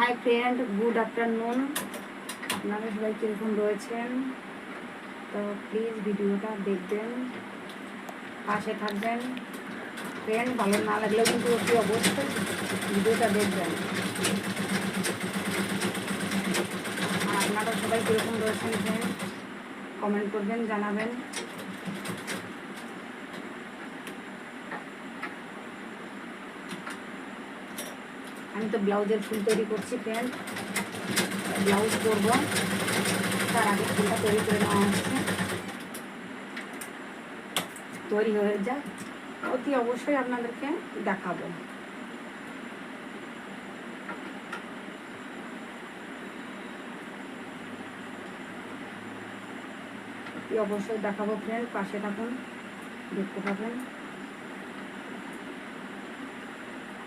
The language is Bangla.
Hi friend, good afternoon. আপনারা সবাই কীরকম রয়েছেন? তো প্লিজ ভিডিওটা দেখবেন, পাশে থাকবেন। ফ্রেন্ড, ভালো না লাগলেও কিন্তু অতি অবশ্যই ভিডিওটা দেখবেন। আর আপনারা সবাই কীরকম রয়েছেন ফ্রেন্ড, কমেন্ট করবেন, জানাবেন। আমি তো ব্লাউজের ফুল তৈরি করছি ফ্রেন্ড, ব্লাউজ করবো, তার আগে ফুলটা তৈরি করে নেওয়া হচ্ছে। তৈরি হয়ে যায় অতি অবশ্যই আপনাদেরকে দেখাবো। অতি অবশ্যই দেখাবো ফ্রেন্ড, পাশে থাকুন, দেখতে পাবেন।